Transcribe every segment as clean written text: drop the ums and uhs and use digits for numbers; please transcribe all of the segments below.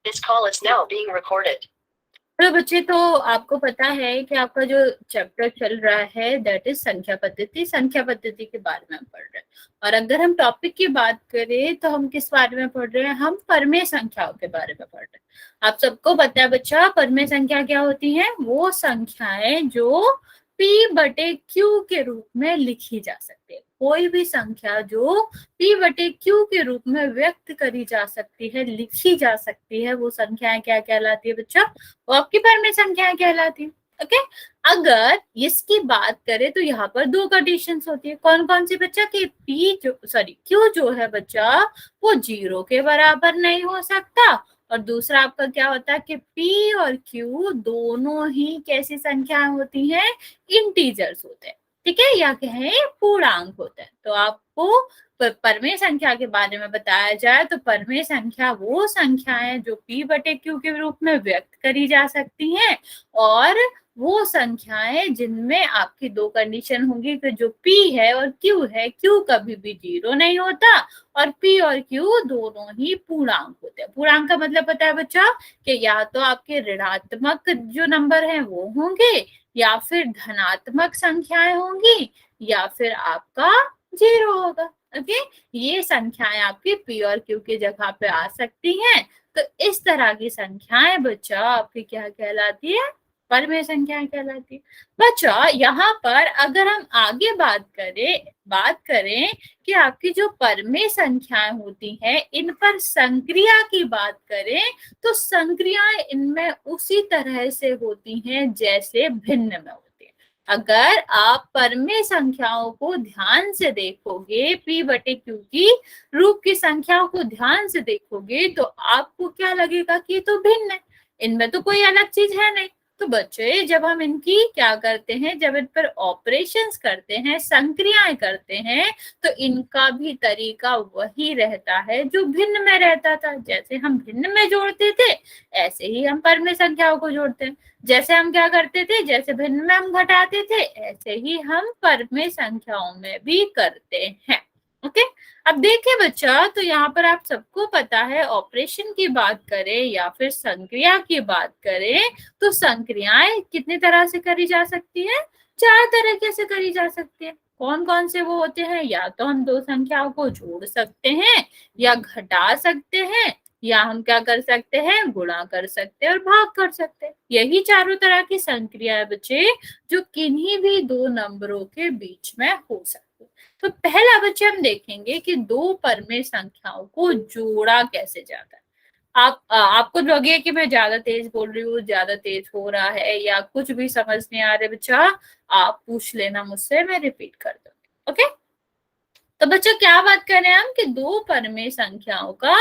This call is now being recorded. तो बच्चे, तो आपको पता है कि आपका जो चैप्टर चल रहा है दैट इज संख्या पद्धति के बारे में हम पढ़ रहे हैं। और अगर हम टॉपिक की बात करें तो हम किस बारे में पढ़ रहे हैं? हम परमेय संख्याओं के बारे में पढ़ रहे हैं। आप सबको पता है बच्चा, परमेय संख्या क्या होती है? वो संख्याएं जो P/Q के रूप में लिखी जा सकती है। कोई भी संख्या जो P/Q के रूप में व्यक्त करी जा सकती है, लिखी जा सकती है, वो संख्याएं क्या कहलाती है बच्चा? वो आपकी परमेय संख्याएं कहलाती है। ओके, अगर इसकी बात करें तो यहाँ पर दो कंडीशंस होती है। कौन कौन सी बच्चा? कि Q जो है बच्चा वो 0 के बराबर नहीं हो सकता, और दूसरा आपका क्या होता है कि P और Q दोनों ही कैसी संख्याएं होती हैं? इंटीजर्स होते हैं, ठीक है, या कहें पूर्णांक होते हैं। तो आपको परमेय संख्या के बारे में बताया जाए तो परमेय संख्या वो संख्याएं जो P/Q के रूप में व्यक्त करी जा सकती हैं, और वो संख्याएं जिनमें आपकी दो कंडीशन होंगी कि जो P है और Q है, Q कभी भी 0 नहीं होता, और P और Q दोनों ही पूर्णांक होते हैं। पूर्णांक का मतलब पता है बच्चा कि या तो आपके ऋणात्मक जो नंबर हैं वो होंगे, या फिर धनात्मक संख्याएं होंगी, या फिर आपका 0 होगा। ओके, ये संख्याएं आपकी P और Q की जगह पे आ सकती हैं। तो इस तरह की संख्याएं बच्चा आपकी क्या कहलाती है? परमेय संख्याएं कहलाती है। बच्चा यहाँ पर अगर हम आगे बात करें कि आपकी जो परमेय संख्याएं होती हैं, इन पर संक्रिया की बात करें तो संक्रियाएं इनमें उसी तरह से होती हैं जैसे भिन्न में होती है। अगर आप परमेय संख्याओं को ध्यान से देखोगे, P/Q की रूप की संख्याओं को ध्यान से देखोगे तो आपको क्या लगेगा कि ये तो भिन्न है, इनमें तो कोई अलग चीज है नहीं। तो बच्चे, जब हम इनकी क्या करते हैं, जब इन पर ऑपरेशंस करते हैं, संक्रियाएं करते हैं, तो इनका भी तरीका वही रहता है जो भिन्न में रहता था। जैसे हम भिन्न में जोड़ते थे ऐसे ही हम परमेय संख्याओं को जोड़ते हैं। जैसे हम क्या करते थे, जैसे भिन्न में हम घटाते थे, ऐसे ही हम परमेय संख्याओं में भी करते हैं। ओके, अब देखिए बच्चा, तो यहाँ पर आप सबको पता है ऑपरेशन की बात करें या फिर संक्रिया की बात करें तो संक्रियाएं कितनी तरह से करी जा सकती है? 4 तरीके से करी जा सकती है। कौन कौन से वो होते हैं? या तो हम दो संख्याओं को जोड़ सकते हैं, या घटा सकते हैं, या हम क्या कर सकते हैं? गुणा कर सकते हैं और भाग कर सकते हैं। यही चारों तरह की संक्रिया है बच्चे जो किन्हीं भी दो नंबरों के बीच में हो सकती है। तो पहला बच्चे हम देखेंगे कि दो परमेय संख्याओं को जोड़ा कैसे जाता है। आपको लगे कि मैं ज्यादा तेज बोल रही हूँ, ज्यादा तेज हो रहा है, या कुछ भी समझ नहीं आ रहा बच्चा, आप पूछ लेना मुझसे, मैं रिपीट कर दूंगी। ओके, तो बच्चा क्या बात कर रहे हैं हम कि दो परमेय संख्याओं का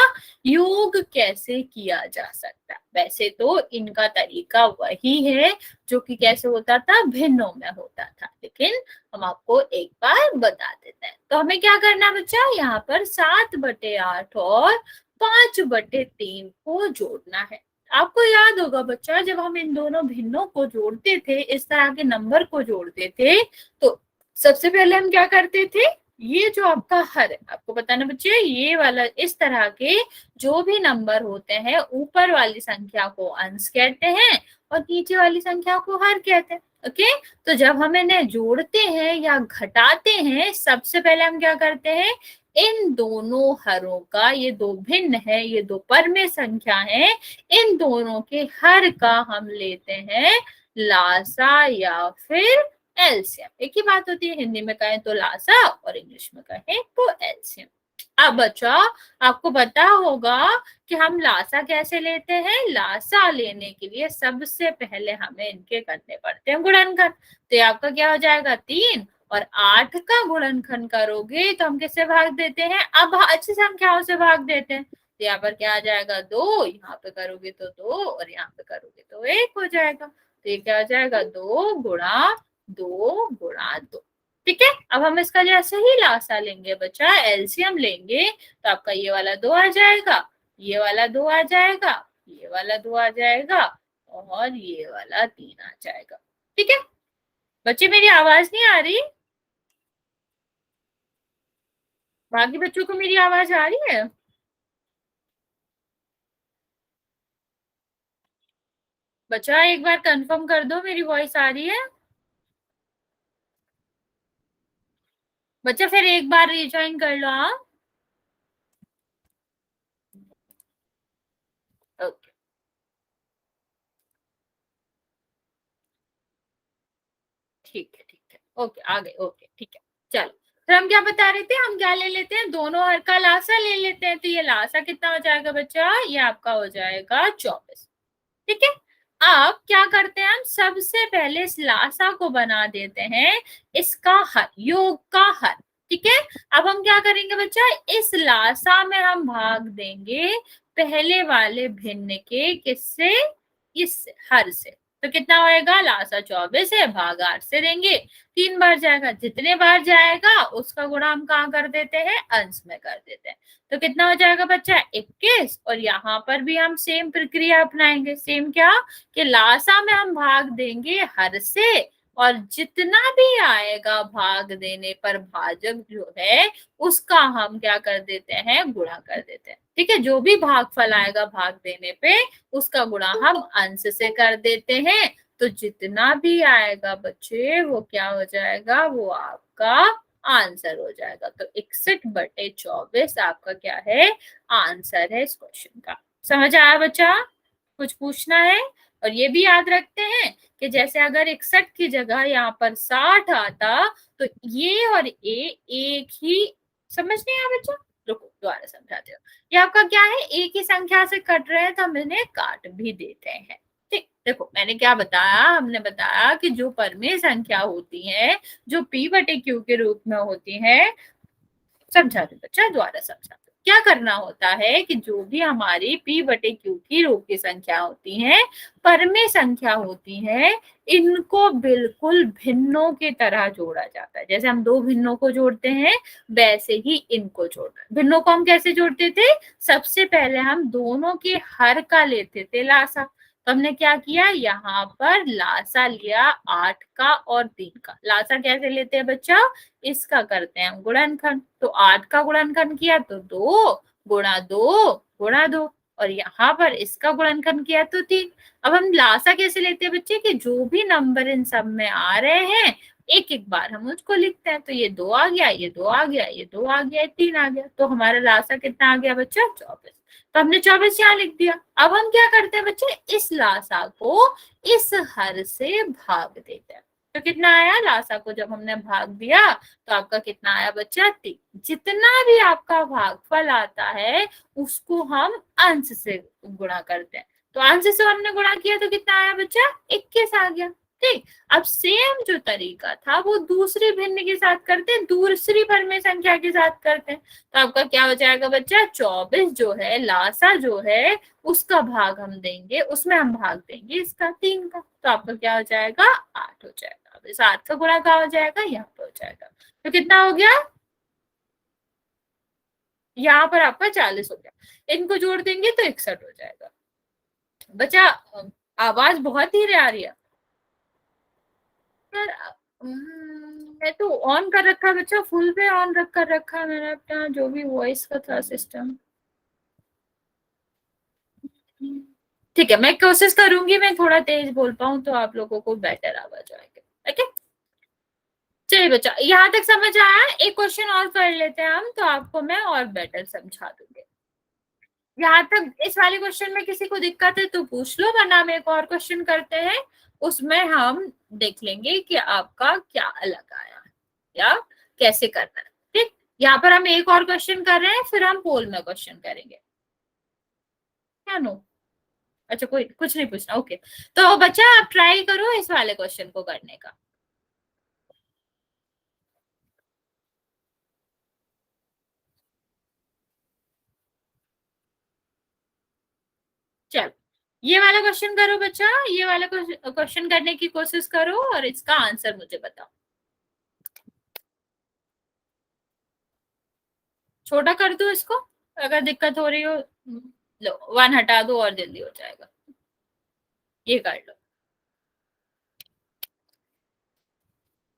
योग कैसे किया जा सकता है। वैसे तो इनका तरीका वही है जो कि कैसे होता था, भिन्नों में होता था, लेकिन हम आपको एक बार बता देते हैं। तो हमें क्या करना बच्चा, यहाँ पर 7/8 और 5/3 को जोड़ना है। आपको याद होगा बच्चा, जब हम इन दोनों भिन्नों को जोड़ते थे, इस तरह के नंबर को जोड़ते थे, तो सबसे पहले हम क्या करते थे, ये जो आपका हर है, आपको पता ना बच्चे, ये वाला इस तरह के जो भी नंबर होते हैं, ऊपर वाली संख्या को अंश कहते हैं और नीचे वाली संख्या को हर कहते हैं। ओके, तो जब हम इन्हें जोड़ते हैं या घटाते हैं, सबसे पहले हम क्या करते हैं, इन दोनों हरों का, ये दो भिन्न है, ये दो परमेय संख्या है, इन दोनों के हर का हम लेते हैं लासा या फिर एलसीएम। एक ही बात होती है, हिंदी में कहें तो लासा और इंग्लिश में कहें तो एलसीएम। अब बच्चा, आपको पता होगा कि हम लासा कैसे लेते हैं। लासा लेने के लिए सबसे पहले हमें इनके करने पड़ते हैं गुणनखंड। तो आपका क्या हो जाएगा, 3 और 8 का गुणनखंड करोगे तो हम किससे भाग देते हैं, अभाज्य संख्याओं से भाग देते हैं। तो यहाँ पर क्या आ जाएगा, 2, यहाँ पे करोगे तो 2 और यहाँ पे करोगे तो 1 हो जाएगा। तो ये क्या हो जाएगा, 2 गुणा 2 गुणा 2। ठीक है, अब हम इसका जैसे ही लासा लेंगे बच्चा, एलसीएम लेंगे, तो आपका ये वाला 2 आ जाएगा, ये वाला 2 आ जाएगा, ये वाला 2 आ जाएगा, और ये वाला 3 आ जाएगा। ठीक है बच्चे, मेरी आवाज नहीं आ रही? बाकी बच्चों को मेरी आवाज आ रही है? बच्चा एक बार कंफर्म कर दो मेरी वॉइस आ रही है। बच्चा फिर एक बार रिज्वाइन कर लो आप। ओके, ठीक है ठीक है, ओके आ गए, ओके ठीक है। चलो, फिर हम क्या बता रहे थे, हम क्या ले लेते हैं, दोनों हर का लासा ले लेते हैं। तो ये लासा कितना हो जाएगा बच्चा, ये आपका हो जाएगा 24। ठीक है। अब क्या करते हैं, हम सबसे पहले इस लासा को बना देते हैं इसका हर, योग का हर। ठीक है। अब हम क्या करेंगे बच्चा, इस लासा में हम भाग देंगे पहले वाले भिन्न के, किससे, इस हर से। तो कितना होएगा, लासा 24 है, भाग 8 से देंगे, 3 बार जाएगा, जितने बार जाएगा उसका गुणा हम कहाँ कर देते हैं, अंश में कर देते हैं। तो कितना हो जाएगा बच्चा, 21। और यहाँ पर भी हम सेम प्रक्रिया अपनाएंगे, सेम क्या, कि लासा में हम भाग देंगे हर से, और जितना भी आएगा भाग देने पर भाजक जो है उसका हम क्या कर देते हैं, गुणा कर देते हैं। ठीक है, जो भी भागफल आएगा भाग देने पे उसका गुणा हम अंश से कर देते हैं। तो जितना भी आएगा बच्चे वो क्या हो जाएगा, वो आपका आंसर हो जाएगा। तो 61/24 आपका क्या है, आंसर है इस क्वेश्चन का। समझ आया बच्चा, कुछ पूछना है। और ये भी याद रखते हैं कि जैसे अगर 61 की जगह यहाँ पर 60 आता तो ये और ए एक ही, समझ नहीं आया बच्चा, रुको दोबारा समझाते हो। ये आपका क्या है, एक ही संख्या से कट रहे हैं तो हम इन्हें काट भी देते हैं। ठीक, देखो मैंने क्या बताया, हमने बताया कि जो परमेय संख्या होती है, जो p/q के रूप में होती है, समझा दो बच्चा, दोबारा समझा दो। क्या करना होता है कि जो भी हमारी p/q की रूप की संख्या होती है, परमेय संख्या होती है, इनको बिल्कुल भिन्नों की तरह जोड़ा जाता है। जैसे हम दो भिन्नों को जोड़ते हैं वैसे ही इनको जोड़ना है। भिन्नों को हम कैसे जोड़ते थे, सबसे पहले हम दोनों के हर का लेते थे लासा। तो हमने क्या किया, यहाँ पर लासा लिया 8 का और 3 का। लासा कैसे लेते हैं बच्चा, इसका करते हैं हम गुणनखंड। तो 8 का गुणनखंड किया तो 2 गुणा 2 गुणा 2, और यहाँ पर इसका गुणनखंड किया तो 3। अब हम लासा कैसे लेते हैं बच्चे, कि जो भी नंबर इन सब में आ रहे हैं एक एक बार हम उसको लिखते हैं। तो ये 2 आ गया, ये 2 आ गया, ये 2 आ गया, ये 3 आ गया। तो हमारा लासा कितना आ गया बच्चा, 24। तो हमने 24 यहाँ लिख दिया। अब हम क्या करते हैं बच्चे, इस लासा को इस हर से भाग देते हैं। तो कितना आया, लासा को जब हमने भाग दिया तो आपका कितना आया बच्चा, 3। जितना भी आपका भागफल आता है उसको हम अंश से गुणा करते हैं। तो अंश से हमने गुणा किया तो कितना आया बच्चा, 21 आ गया। ठीक, अब सेम जो तरीका था वो दूसरी भिन्न के साथ करते हैं, दूसरी परमेय संख्या के साथ करते हैं। तो आपका क्या हो जाएगा बच्चा, 24 जो है लासा जो है उसका भाग हम देंगे, उसमें हम भाग देंगे इसका 3 का। तो आपका क्या हो जाएगा, 8 हो जाएगा। अब इस 8 का गुणा क्या हो जाएगा, यहाँ पे हो जाएगा। तो कितना हो गया, यहाँ पर आपका 40 हो गया। इनको जोड़ देंगे तो 61 हो जाएगा। बच्चा आवाज बहुत धीरे आ रही है यार। मैं तो ऑन कर रखा है बच्चा, फुल पे ऑन रख कर रखा है मैंने अपना जो भी वॉइस का था सिस्टम। ठीक है, मैं कोशिश करूंगी मैं थोड़ा तेज बोल पाऊं तो आप लोगों को बेटर आवाज आएगी। ठीक है, चलिए बच्चा यहाँ तक समझ आया। एक क्वेश्चन और कर लेते हैं हम, तो आपको मैं और बेटर समझा दूंगी। यहाँ तक इस वाले क्वेश्चन में किसी को दिक्कत है तो पूछ लो, वरना हम एक और क्वेश्चन करते हैं, उसमें हम देख लेंगे कि आपका क्या अलग आया है या कैसे करना है। ठीक, यहाँ पर हम एक और क्वेश्चन कर रहे हैं, फिर हम पोल में क्वेश्चन करेंगे। क्या नो, अच्छा कोई कुछ नहीं पूछना, ओके। तो बच्चा आप ट्राई करो इस वाले क्वेश्चन को करने का। चलो, ये वाला क्वेश्चन करो बच्चा, ये वाला क्वेश्चन करने की कोशिश करो और इसका आंसर मुझे बताओ। छोटा कर दो इसको, अगर दिक्कत हो रही हो। लो 1 हटा दो और जल्दी हो जाएगा, ये कर लो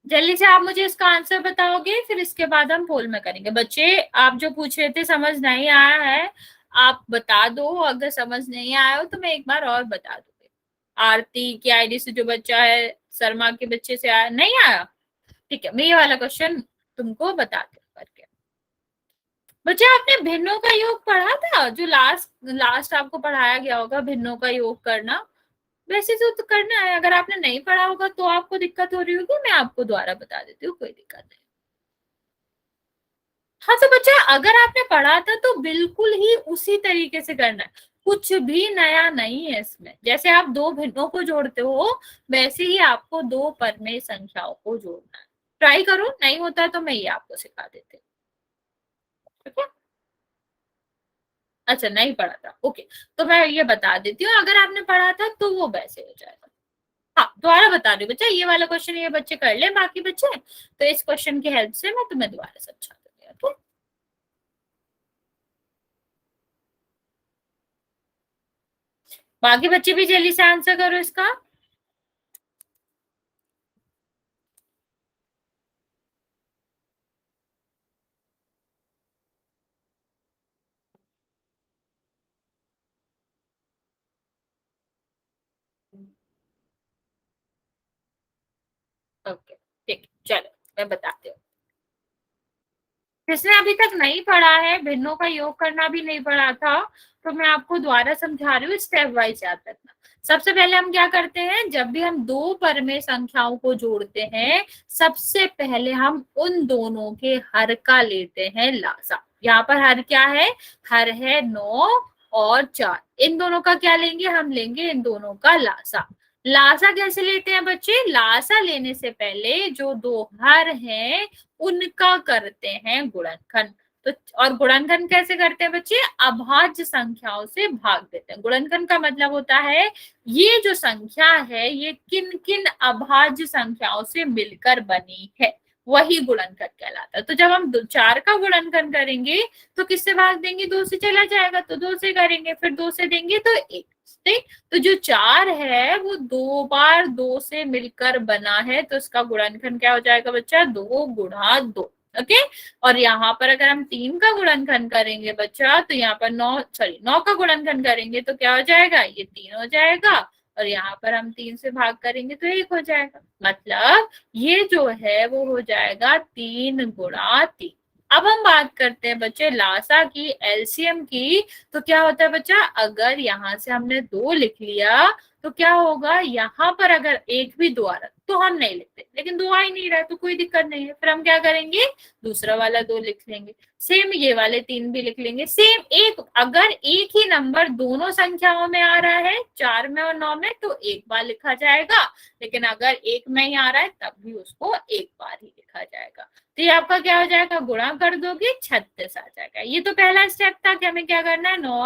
जल्दी से। आप मुझे इसका आंसर बताओगे, फिर इसके बाद हम पोल में करेंगे। बच्चे आप जो पूछ रहे थे समझ नहीं आया है, आप बता दो। अगर समझ नहीं आया हो तो मैं एक बार और बता दूंगी। आरती की आईडी से जो बच्चा है, शर्मा के बच्चे से आया नहीं आया? ठीक है, मैं ये वाला क्वेश्चन तुमको बताती हूँ करके। बच्चे आपने भिन्नों का योग पढ़ा था, जो लास्ट लास्ट आपको पढ़ाया गया होगा, भिन्नों का योग करना। वैसे तो करना है, अगर आपने नहीं पढ़ा होगा तो आपको दिक्कत हो रही होगी, मैं आपको दोबारा बता देती हूँ, कोई दिक्कत नहीं। हाँ तो बच्चा अगर आपने पढ़ा था तो बिल्कुल ही उसी तरीके से करना है, कुछ भी नया नहीं है इसमें। जैसे आप दो भिन्नों को जोड़ते हो, वैसे ही आपको दो परमेय संख्याओं को जोड़ना है। ट्राई करो, नहीं होता तो मैं ये आपको सिखा देती हूँ। ठीक है, अच्छा नहीं पढ़ा था, ओके। तो मैं ये बता देती हूँ, अगर आपने पढ़ा था तो वो वैसे हो जाएगा। हाँ दोबारा बता रही हूँ बच्चा, ये वाला क्वेश्चन ये बच्चे कर ले, बाकी बच्चे तो इस क्वेश्चन की हेल्प से मैं तुम्हें दोबारा समझा दूंगी। ओके, बाकी बच्चे भी जल्दी से आंसर करो इसका। ओके ठीक, चलो मैं बताती हूँ। जिसने अभी तक नहीं पढ़ा है, भिन्नों का योग करना भी नहीं पढ़ा था, तो मैं आपको दोबारा समझा रही हूँ, स्टेप वाइज याद रखना। सबसे पहले हम क्या करते हैं, जब भी हम दो परमेय संख्याओं को जोड़ते हैं, सबसे पहले हम उन दोनों के हर का लेते हैं लासा। यहाँ पर हर क्या है, हर है 9 और 4, इन दोनों का क्या लेंगे, हम लेंगे इन दोनों का लासा। लासा कैसे लेते हैं बच्चे, लासा लेने से पहले जो दो हर हैं उनका करते हैं गुणनखंड। तो और गुणनखंड कैसे करते हैं बच्चे, अभाज्य संख्याओं से भाग देते हैं। गुणनखंड का मतलब होता है ये जो संख्या है ये किन किन अभाज्य संख्याओं से मिलकर बनी है, वही गुणनखंड कहलाता है। तो जब हम 4 का गुणनखंड करेंगे तो किससे भाग देंगे, 2 से चला जाएगा, तो 2 से करेंगे, फिर 2 से देंगे तो 1। ठीक, तो जो 4 है वो 2 बार 2 से मिलकर बना है, तो इसका गुणनखंड क्या हो जाएगा बच्चा, 2 गुणा 2। ओके, और यहाँ पर अगर हम 3 का गुणनखंड करेंगे बच्चा, तो यहाँ पर 9 का गुणनखंड करेंगे तो क्या हो जाएगा, ये 3 हो जाएगा, और यहाँ पर हम 3 से भाग करेंगे तो 1 हो जाएगा। मतलब ये जो है वो हो जाएगा 3 गुणा 3। अब हम बात करते हैं बच्चे लासा की, एलसीएम की। तो क्या होता है बच्चा, अगर यहाँ से हमने 2 लिख लिया तो क्या होगा, यहाँ पर अगर एक भी 2 आ रहा तो हम नहीं लिखते, लेकिन 2 आ ही नहीं रहा तो कोई दिक्कत नहीं है, फिर हम क्या करेंगे, दूसरा वाला 2 लिख लेंगे। सेम ये वाले 3 भी लिख लेंगे। सेम एक, अगर एक ही नंबर दोनों संख्याओं में आ रहा है, 4 में और 9 में, तो एक बार लिखा जाएगा, लेकिन अगर एक में ही आ रहा है तब भी उसको एक बार ही लिखा जाएगा। तो ये आपका क्या हो जाएगा, गुणा कर दोगे 36 आ जाएगा। ये तो पहला स्टेप था कि हमें क्या करना है, 9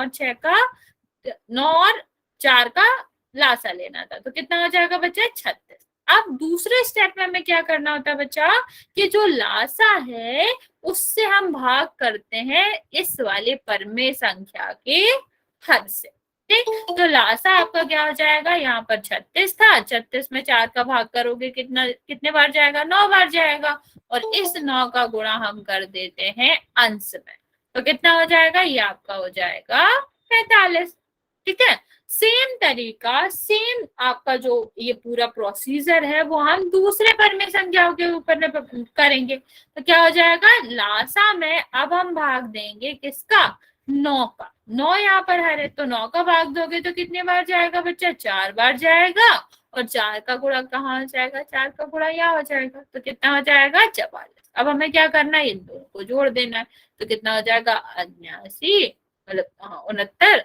और 4 का लासा लेना था, तो कितना हो जाएगा बच्चा, 36। अब दूसरे स्टेप में हमें क्या करना होता है बच्चा, कि जो लासा है उससे हम भाग करते हैं इस वाले परमेय संख्या के हर से। ठीक, तो लासा आपका क्या हो जाएगा, यहाँ पर 36 था, 36 में 4 का भाग करोगे कितना, कितने बार जाएगा, 9 बार जाएगा, और इस 9 का गुणा हम कर देते हैं अंश में, तो कितना हो जाएगा, ये आपका हो जाएगा 45। ठीक है, सेम तरीका, सेम आपका जो ये पूरा प्रोसीजर है वो हम दूसरे परमेय संख्याओं के ऊपर करेंगे। तो क्या हो जाएगा, लासा में अब हम भाग देंगे किसका, 9 का। 9 यहाँ पर है तो 9 का भाग दोगे तो कितने बार जाएगा बच्चा, 4 बार जाएगा, और 4 का गुणा कहाँ हो जाएगा, 4 का गुणा यहाँ हो जाएगा, तो कितना हो जाएगा, 44। अब हमें क्या करना है, इन दोनों को जोड़ देना है, तो कितना हो जाएगा, 89, मतलब 69,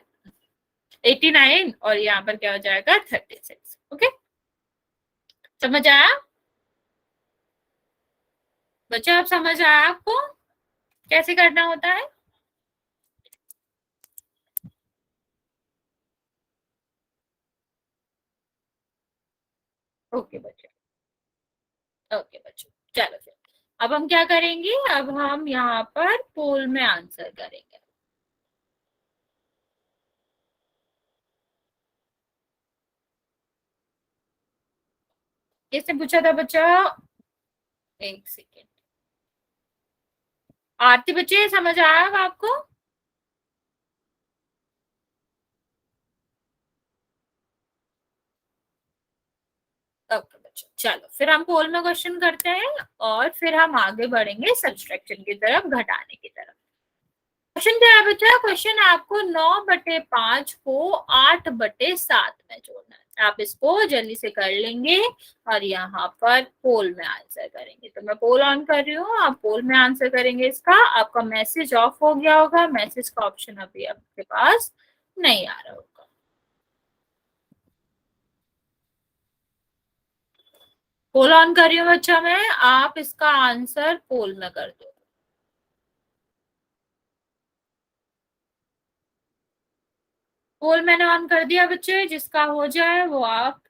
89, और यहाँ पर क्या हो जाएगा, 36। ओके, समझ आया बच्चों, आप समझ आया आपको कैसे करना होता है। ओके बच्चों, ओके बच्चों, चलो फिर अब हम क्या करेंगे, अब हम यहाँ पर पोल में आंसर करेंगे। किसने पूछा था बच्चा, एक सेकेंड, आरती बच्चे समझ आया अब आपको। ओके बच्चों, चलो फिर हम पोल में क्वेश्चन करते हैं और फिर हम आगे बढ़ेंगे सब्सट्रैक्शन की तरफ, घटाने की तरफ। क्वेश्चन क्या है बच्चा? क्वेश्चन आपको 9/5 को 8/7 में जोड़ना है। आप इसको जल्दी से कर लेंगे और यहाँ पर पोल में आंसर करेंगे। तो मैं पोल ऑन कर रही हूँ, आप पोल में आंसर करेंगे इसका। आपका मैसेज ऑफ हो गया होगा, मैसेज का ऑप्शन अभी आपके पास नहीं आ रहा होगा। पोल ऑन कर रही हूँ बच्चा मैं, आप इसका आंसर पोल में कर दो। पोल मैंने ऑन कर दिया बच्चे, जिसका हो जाए वो आप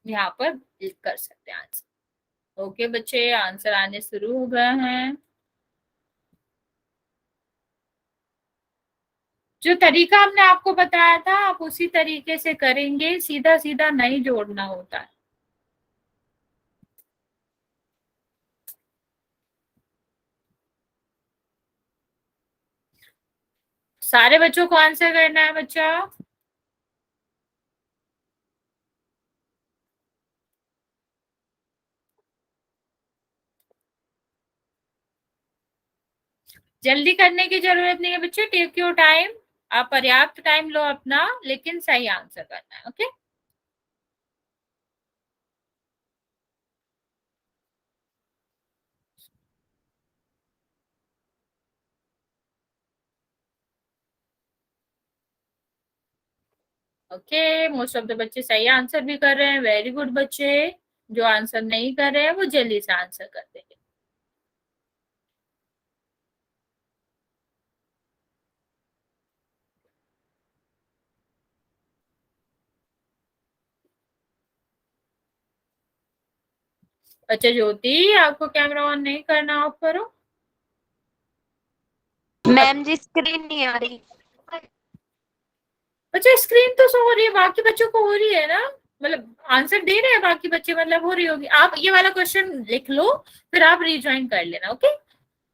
यहाँ पर क्लिक कर सकते हैं आंसर। ओके बच्चे, आंसर आने शुरू हो गए हैं। जो तरीका हमने आपको बताया था आप उसी तरीके से करेंगे, सीधा सीधा नहीं जोड़ना होता है। सारे बच्चों को आंसर करना है बच्चा। जल्दी करने की जरूरत नहीं है बच्चे, टेक योर टाइम। आप पर्याप्त टाइम लो अपना, लेकिन सही आंसर करना है। Okay, okay, most of the बच्चे सही आंसर भी कर रहे हैं। वेरी गुड बच्चे। जो आंसर नहीं कर रहे हैं वो जल्दी से आंसर कर देंगे। अच्छा ज्योति, आपको कैमरा ऑन नहीं करना, ऑफ करो। मैम जी स्क्रीन नहीं आ रही। अच्छा स्क्रीन तो शो हो रही है, बाकी बच्चों को हो रही है ना? मतलब आंसर दे रहे हैं बाकी बच्चे, मतलब हो रही होगी। आप ये वाला क्वेश्चन लिख लो, फिर आप रिज्वाइन कर लेना। ओके,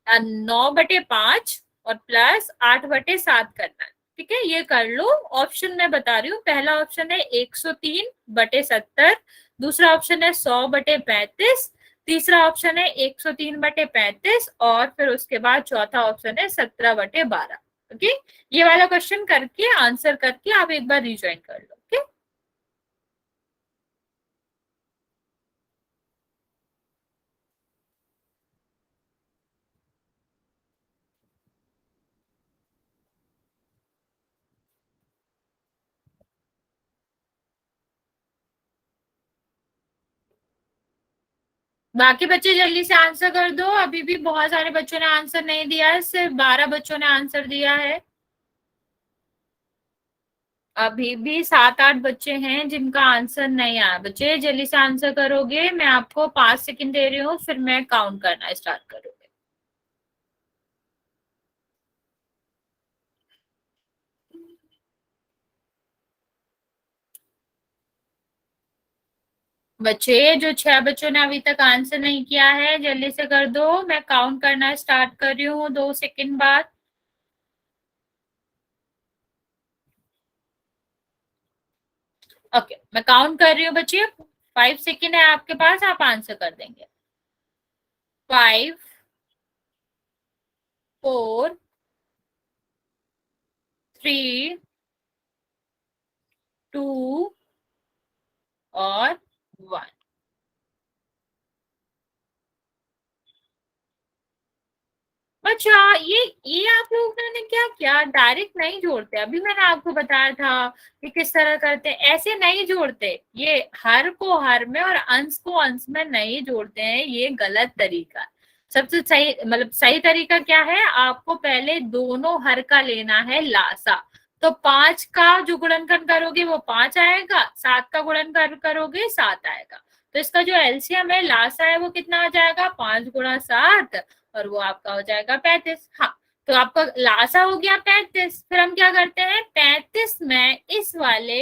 9/5 और प्लस 8/7 करना है। ठीक है, ये कर लो। ऑप्शन मैं बता रही हूँ, पहला ऑप्शन है 103/70, दूसरा ऑप्शन है 100/35, तीसरा ऑप्शन है 103/35 और फिर उसके बाद चौथा ऑप्शन है 17/12। ओके, ये वाला क्वेश्चन करके आंसर करके आप एक बार रिज्वाइन कर लो। ओके, बाकी बच्चे जल्दी से आंसर कर दो। अभी भी बहुत सारे बच्चों ने आंसर नहीं दिया है, सिर्फ 12 बच्चों ने आंसर दिया है। अभी भी 7-8 बच्चे हैं जिनका आंसर नहीं आया। बच्चे जल्दी से आंसर करोगे, मैं आपको 5 सेकंड दे रही हूँ, फिर मैं काउंट करना स्टार्ट करूंगी। बच्चे जो 6 बच्चों ने अभी तक आंसर नहीं किया है जल्दी से कर दो, मैं काउंट करना स्टार्ट कर रही हूँ 2 सेकंड बाद। ओके, मैं काउंट कर रही हूँ बच्चे, 5 सेकंड है आपके पास, आप आंसर कर देंगे। 5, 4, 3, 2 और 1। अच्छा, ये आप लोगों ने क्या किया, डायरेक्ट नहीं जोड़ते। अभी मैंने आपको बताया था कि किस तरह करते हैं, ऐसे नहीं जोड़ते। ये हर को हर में और अंश को अंश में नहीं जोड़ते हैं, ये गलत तरीका है। सबसे सही मतलब सही तरीका क्या है, आपको पहले दोनों हर का लेना है लासा। तो 5 का जो गुणनखंड करोगे वो 5 आएगा, 7 का गुणनखंड करोगे 7 आएगा। तो इसका जो एलसीएम है लासा है वो कितना आ जाएगा, 5 × 7, और वो आपका हो जाएगा 35। हाँ, तो आपका लासा हो गया 35। फिर हम क्या करते हैं, 35 में इस वाले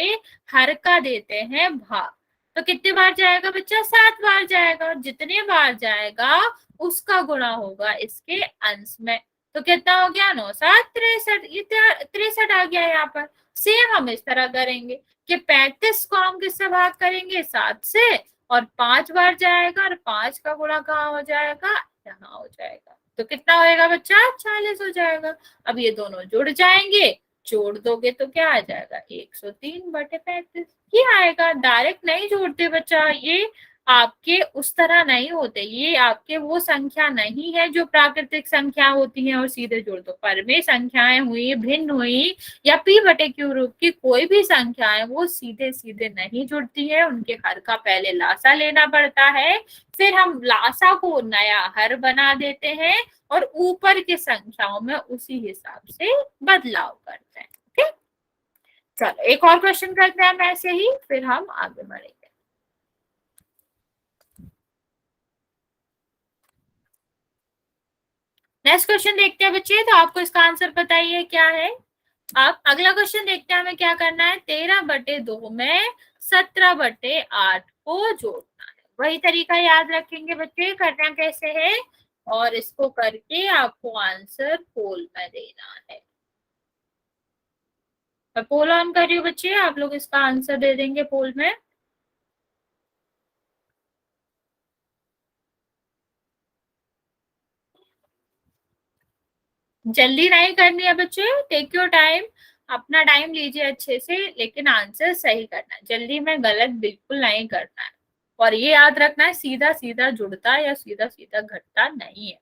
हर का देते हैं भाग। तो कितने बार जाएगा बच्चा, 7 बार जाएगा। जितने बार जाएगा उसका गुणा होगा इसके अंश में। तो कितना हो गया, 9×7 = 63। ये 63 आ गया यहाँ पर। सेम हम इस तरह करेंगे कि 35 को हम किससे भाग करेंगे, 7 से, और 5 बार जाएगा और 5 का गुणा कहाँ हो जाएगा, यहाँ हो जाएगा। तो कितना होएगा बच्चा, 40 हो जाएगा। अब ये दोनों जुड़ जाएंगे, जोड़ दोगे तो क्या आ जाएगा, 103/35 ये आएगा। डायरेक्ट नहीं जोड़ते बच्चा, ये आपके उस तरह नहीं होते, ये आपके वो संख्या नहीं है जो प्राकृतिक संख्या होती है और सीधे जोड़ दो। परमेय संख्याएं हुई, भिन्न हुई, या p/q रूप की कोई भी संख्याएं वो सीधे सीधे नहीं जुड़ती है, उनके हर का पहले लासा लेना पड़ता है, फिर हम लासा को नया हर बना देते हैं और ऊपर की संख्याओं में उसी हिसाब से बदलाव करते हैं। ठीक, चलो एक और क्वेश्चन करते हैं ऐसे ही, फिर हम आगे बढ़ेंगे। नेक्स्ट क्वेश्चन देखते हैं बच्चे, तो आपको इसका आंसर पता ही है क्या है। अब अगला क्वेश्चन देखते हैं, हमें क्या करना है, 13/2 में 17/8 को जोड़ना है। वही तरीका याद रखेंगे बच्चे, करना कैसे है, और इसको करके आपको आंसर पोल में देना है। मैं पोल ऑन कर रही हूँ बच्चे, आप लोग इसका आंसर दे देंगे पोल में। जल्दी नहीं करनी है बच्चे, टेक योर टाइम, अपना टाइम लीजिए अच्छे से, लेकिन आंसर सही करना है, जल्दी में गलत बिल्कुल नहीं करना है। और ये याद रखना है, सीधा सीधा जुड़ता या सीधा सीधा घटता नहीं है।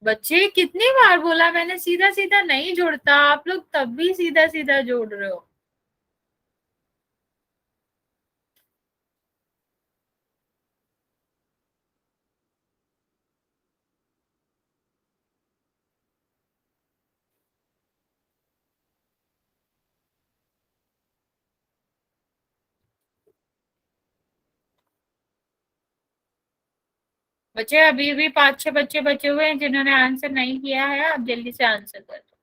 बच्चे कितनी बार बोला मैंने, सीधा सीधा नहीं जुड़ता, आप लोग तब भी सीधा सीधा जोड़ रहे हो। बच्चे अभी भी 5-6 बच्चे बचे हुए हैं जिन्होंने आंसर नहीं किया है, आप जल्दी से आंसर कर दो।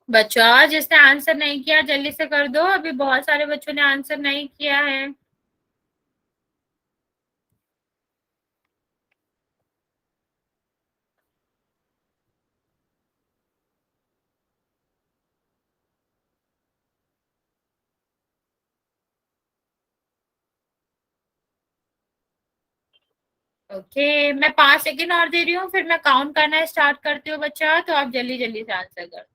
बच्चा जिसने आंसर नहीं किया जल्दी से कर दो, अभी बहुत सारे बच्चों ने आंसर नहीं किया है। ओके, मैं 5 सेकेंड और दे रही हूँ, फिर मैं काउंट करना स्टार्ट करती हूँ बच्चा, तो आप जल्दी जल्दी से आंसर कर।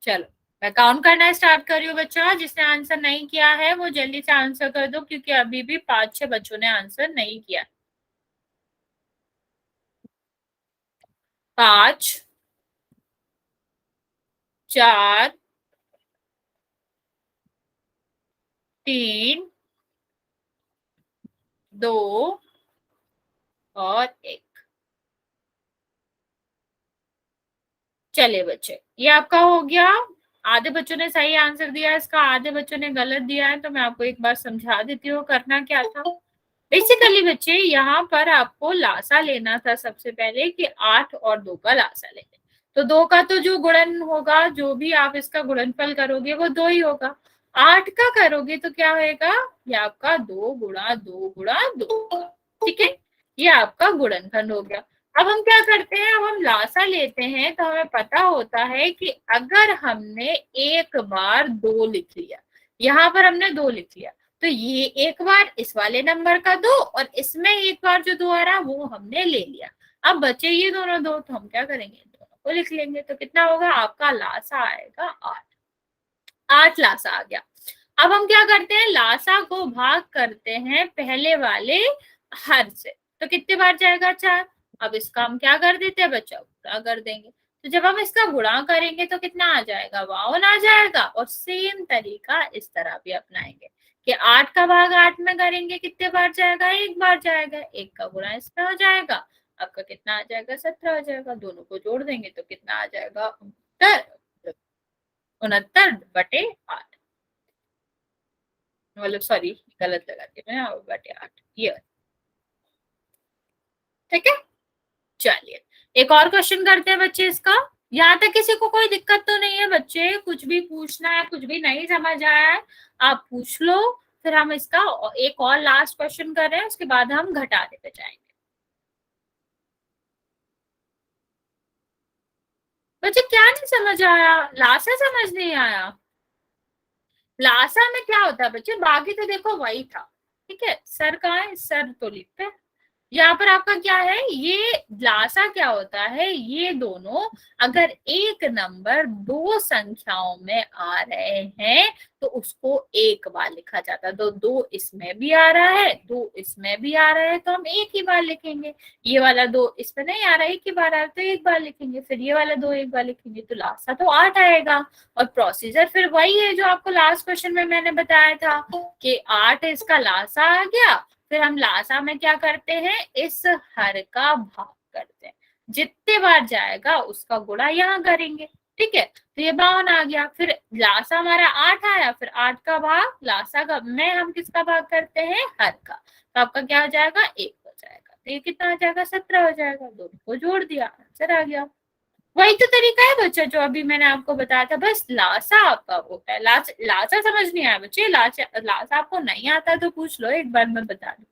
चलो मैं काउंट करना स्टार्ट कर रही हूँ बच्चा, जिसने आंसर नहीं किया है वो जल्दी से आंसर कर दो, क्योंकि अभी भी 5-6 बच्चों ने आंसर नहीं किया। 5, 4, 3, 2 और 1। चलिए बच्चे, ये आपका हो गया। आधे बच्चों ने सही आंसर दिया है इसका, आधे बच्चों ने गलत दिया है, तो मैं आपको एक बार समझा देती हूँ करना क्या था। बेसिकली बच्चे यहाँ पर आपको लासा लेना था सबसे पहले, कि 8 और 2 का लासा लेंगे, तो 2 का तो जो गुणन होगा, जो भी आप इसका गुणनफल करोगे वो 2 ही होगा। 8 का करोगे तो क्या होएगा, ये आपका 2 गुणा 2 गुणा 2, ठीक है, ये आपका गुणनखंड हो गया। अब हम क्या करते हैं, अब हम लासा लेते हैं, तो हमें पता होता है कि अगर हमने एक बार 2 लिख लिया, यहाँ पर हमने 2 लिख लिया, तो ये एक बार इस वाले नंबर का 2 और इसमें एक बार जो 2 आ रहा वो हमने ले लिया। अब बचे ये दोनों 2, तो हम क्या करेंगे, दोनों को लिख लेंगे। तो कितना होगा, आपका लासा आएगा 8। 8 लासा आ गया। अब हम क्या करते हैं, लासा को भाग करते हैं पहले वाले हर से, तो कितने बार जाएगा, 4। अब इसका हम क्या कर देते हैं बच्चा, गुणा कर देंगे। तो जब हम इसका गुणा करेंगे तो कितना आ जाएगा, 52 आ जाएगा। और सेम तरीका इस तरह भी अपनाएंगे कि 8 का भाग 8 में करेंगे, कितने बार जाएगा, एक बार जाएगा। एक का गुणा इसमें हो जाएगा, आपका कितना आ जाएगा, 17 आ जाएगा। दोनों को जोड़ देंगे तो कितना आ जाएगा, 69/8, मतलब सॉरी गलत लगा दिया मैं, 8/8 ये, ठीक है। चलिए एक और क्वेश्चन करते हैं बच्चे इसका। यहाँ तक किसी को कोई दिक्कत तो नहीं है बच्चे, कुछ भी पूछना है, कुछ भी नहीं समझ आया है आप पूछ लो, फिर हम इसका एक और लास्ट क्वेश्चन कर रहे हैं, उसके बाद हम घटाने पे जाएंगे। बच्चे क्या नहीं समझ आया, लासा समझ नहीं आया। लासा में क्या होता है बच्चे, बाकी तो देखो वही था, ठीक है। सर कहाँ है, सर तो लिखते हैं। यहाँ पर आपका क्या है, ये लासा क्या होता है, ये दोनों अगर एक नंबर दो संख्याओं में आ रहे हैं तो उसको एक बार लिखा जाता है। तो 2 इसमें भी आ रहा है, 2 इसमें भी आ रहा है, तो हम एक ही बार लिखेंगे। ये वाला 2 इसमें नहीं आ रहा है, एक ही बार आ रहा है, तो एक बार लिखेंगे। फिर ये वाला 2 एक बार लिखेंगे, तो लासा तो 8 आएगा। और प्रोसीजर फिर वही है जो आपको लास्ट क्वेश्चन में मैंने बताया था कि 8 इसका लासा आ गया। फिर हम लासा में क्या करते हैं, इस हर का भाग करते हैं, जितने बार जाएगा उसका गुणा यहाँ करेंगे, ठीक है। तो ये 52 आ गया। फिर लासा हमारा 8 आया, फिर 8 का भाग लासा का में हम किसका भाग करते हैं, हर का। तो आपका क्या हो जाएगा, 1 हो जाएगा। तो ये कितना हो जाएगा, 17 हो जाएगा। दोनों को जोड़ दिया, आंसर आ गया। वही तो तरीका है बच्चा जो अभी मैंने आपको बताया था, बस लासा आपका वो है। लासा समझ नहीं आया बच्चे, लासा आपको नहीं आता तो पूछ लो, एक बार मैं बता दूँ।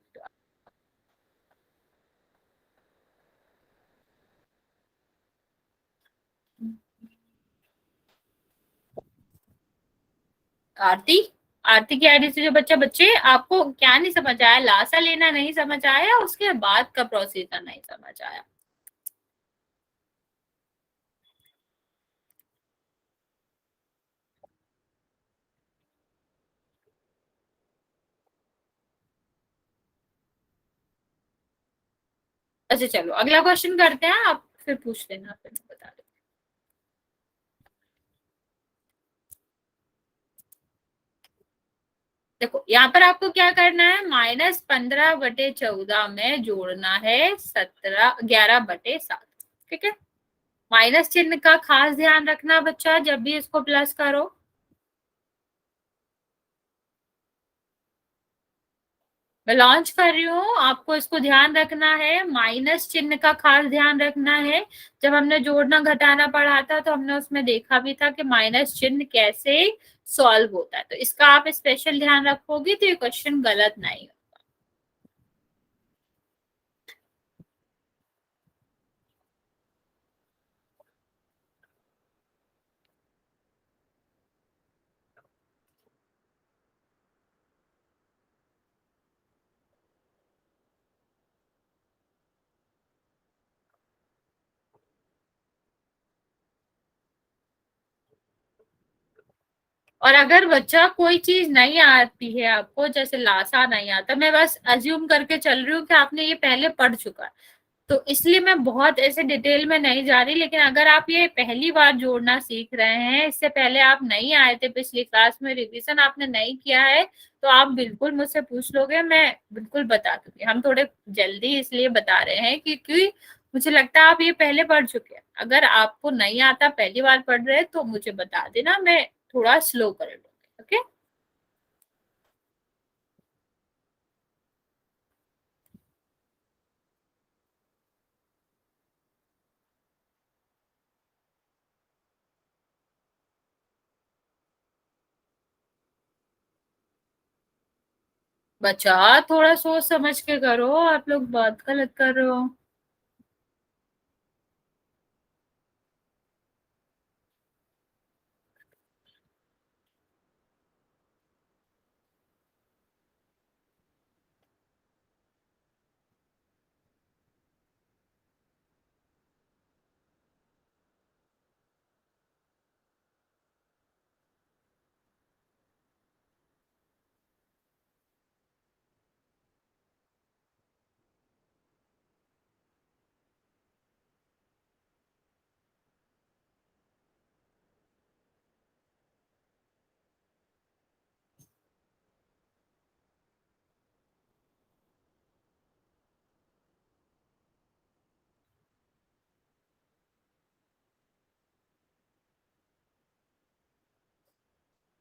आरती, आरती की आईडी से जो बच्चा, बच्चे आपको क्या नहीं समझ आया, लासा लेना नहीं समझ आया, उसके बाद का प्रोसीजर नहीं समझ आया। अच्छा चलो अगला क्वेश्चन करते हैं, आप फिर पूछ लेना, फिर मैं बता दूँ। देखो यहाँ पर आपको क्या करना है, -15/14 में जोड़ना है 11/7, ठीक है। माइनस चिन्ह का खास ध्यान रखना बच्चा, जब भी इसको प्लस करो। मैं लॉन्च कर रही हूँ, आपको इसको ध्यान रखना है, माइनस चिन्ह का खास ध्यान रखना है। जब हमने जोड़ना घटाना पढ़ा था तो हमने उसमें देखा भी था कि माइनस चिन्ह कैसे सॉल्व होता है, तो इसका आप स्पेशल ध्यान रखोगे तो ये क्वेश्चन गलत नहीं। और अगर बच्चा कोई चीज नहीं आती है आपको, जैसे लासा नहीं आता, मैं बस अज्यूम करके चल रही हूँ कि आपने ये पहले पढ़ चुका है, तो इसलिए मैं बहुत ऐसे डिटेल में नहीं जा रही। लेकिन अगर आप ये पहली बार जोड़ना सीख रहे हैं, इससे पहले आप नहीं आए थे पिछली क्लास में, रिवीजन आपने नहीं किया है, तो आप बिल्कुल मुझसे पूछ लोगे, मैं बिल्कुल बता दूंगी। हम थोड़े जल्दी इसलिए बता रहे हैं क्योंकि मुझे लगता है आप ये पहले पढ़ चुके हैं। अगर आपको नहीं आता, पहली बार पढ़ रहे हैं, तो मुझे बता देना, मैं थोड़ा स्लो कर लूंगी, ओके। बच्चा थोड़ा सोच समझ के करो, आप लोग बहुत गलत कर रहे हो।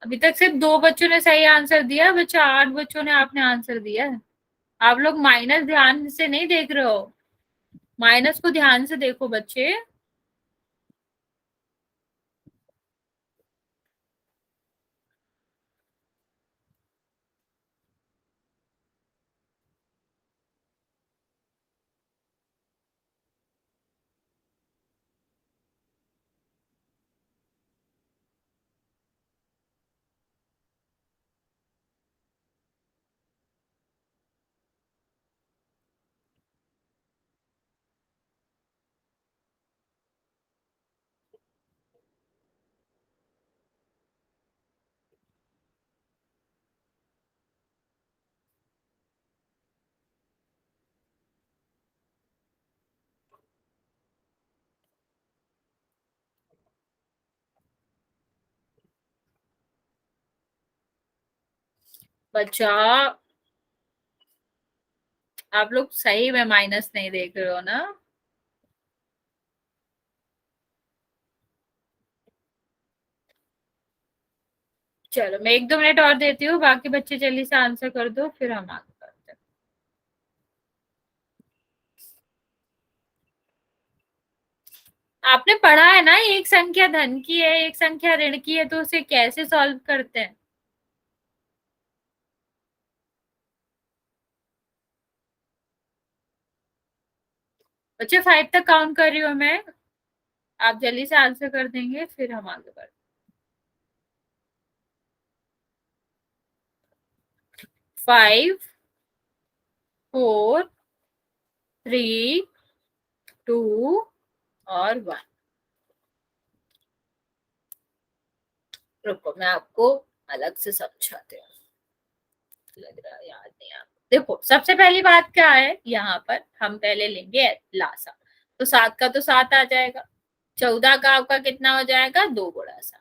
अभी तक सिर्फ 2 बच्चों ने सही आंसर दिया, बच्चा 8 बच्चों ने आपने आंसर दिया है। आप लोग माइनस ध्यान से नहीं देख रहे हो, माइनस को ध्यान से देखो बच्चे। बच्चा आप लोग सही में माइनस नहीं देख रहे हो ना। चलो मैं 1-2 मिनट और देती हूँ, बाकी बच्चे जल्दी से आंसर कर दो, फिर हम आगे करते हैं। आपने पढ़ा है ना, एक संख्या धन की है, एक संख्या ऋण की है, तो उसे कैसे सॉल्व करते हैं। बच्चे 5 तक काउंट कर रही हूँ मैं, आप जल्दी से आंसर कर देंगे फिर हम आगे बढ़ते। 5, 4, 3, 2 और 1। रुको मैं आपको अलग से समझाते हूँ, लग रहा है याद नहीं आपको। देखो सबसे पहली बात क्या है, यहाँ पर हम पहले लेंगे लासा। तो 7 का तो 7 आ जाएगा, 14 का आपका कितना हो जाएगा, 2 गुणा 7।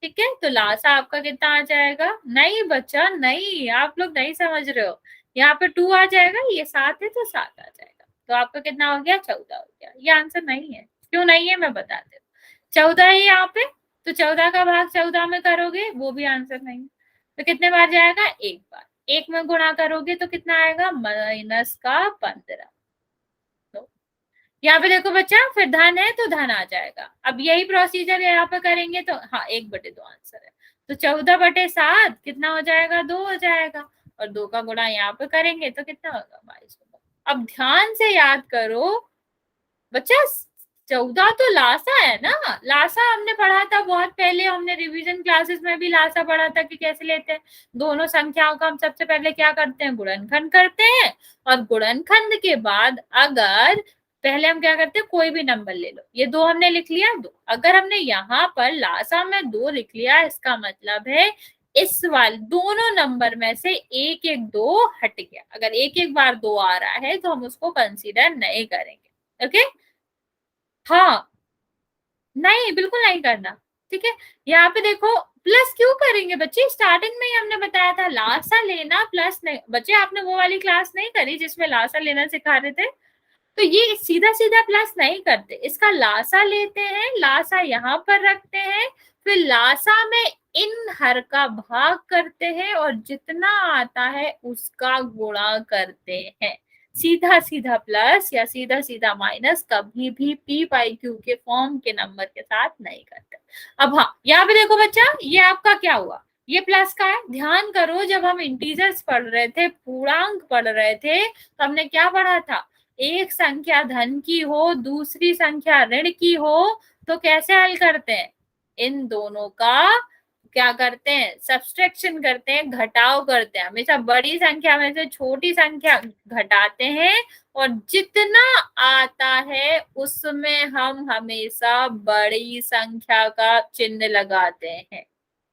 ठीक है, तो लासा आपका कितना आ जाएगा, नहीं बच्चा नहीं, आप लोग नहीं समझ रहे हो। यहाँ पे 2 आ जाएगा, ये 7 है तो 7 आ जाएगा, तो आपका कितना हो गया, 14 हो गया। ये आंसर नहीं है, क्यों नहीं है मैं बताती हूँ। 14 है यहाँ पे, तो 14 का भाग 14 में करोगे, वो भी आंसर नहीं है। तो कितने बार जाएगा, एक बार। एक में गुणा करोगे तो कितना आएगा, -15। तो यहाँ पे देखो बच्चा, फिर धन है तो धन आ जाएगा। अब यही प्रोसीजर यहाँ पे करेंगे तो हाँ, 1/2 आंसर है। तो 14/7 कितना हो जाएगा, 2 हो जाएगा। और 2 का गुणा यहाँ पे करेंगे तो कितना होगा, 22 होगा। अब ध्यान से याद करो बच्चा, 14 तो लासा है ना। लासा हमने पढ़ा था बहुत पहले, हमने रिवीजन क्लासेस में भी लासा पढ़ा था कि कैसे लेते हैं। दोनों संख्याओं का हम सबसे पहले क्या करते हैं, गुणनखंड करते हैं। और गुणनखंड के बाद अगर पहले हम क्या करते हैं, कोई भी नंबर ले लो। ये 2 हमने लिख लिया, 2। अगर हमने यहाँ पर लासा में 2 लिख लिया, इसका मतलब है इस वाले दोनों नंबर में से एक एक 2 हट गया। अगर एक एक बार 2 आ रहा है तो हम उसको कंसीडर नहीं करेंगे। ओके, हाँ, नहीं बिल्कुल नहीं करना। ठीक है, यहाँ पे देखो प्लस क्यों करेंगे बच्चे, स्टार्टिंग में ही हमने बताया था लासा लेना प्लस नहीं। बच्चे आपने वो वाली क्लास नहीं करी जिसमें लासा लेना सिखा रहे थे, तो ये सीधा सीधा प्लस नहीं करते, इसका लासा लेते हैं, लासा यहाँ पर रखते हैं, फिर लासा में इन हर का भाग करते हैं और जितना आता है उसका गुणा करते हैं। सीधा सीधा प्लस या सीधा सीधा माइनस कभी भी पी बाई क्यू के फॉर्म के नंबर के साथ नहीं करते। अब हाँ, यहाँ पे देखो बच्चा, ये आपका क्या हुआ, ये प्लस का है। ध्यान करो जब हम इंटीजर्स पढ़ रहे थे, पूर्णांक पढ़ रहे थे, तो हमने क्या पढ़ा था, एक संख्या धन की हो दूसरी संख्या ऋण की हो तो कैसे हल करते हैं, इन दोनों का क्या करते हैं, सब्सट्रैक्शन करते हैं, घटाव करते हैं, हमेशा बड़ी संख्या में से छोटी संख्या घटाते हैं और जितना आता है उसमें हम हमेशा बड़ी संख्या का चिन्ह लगाते हैं।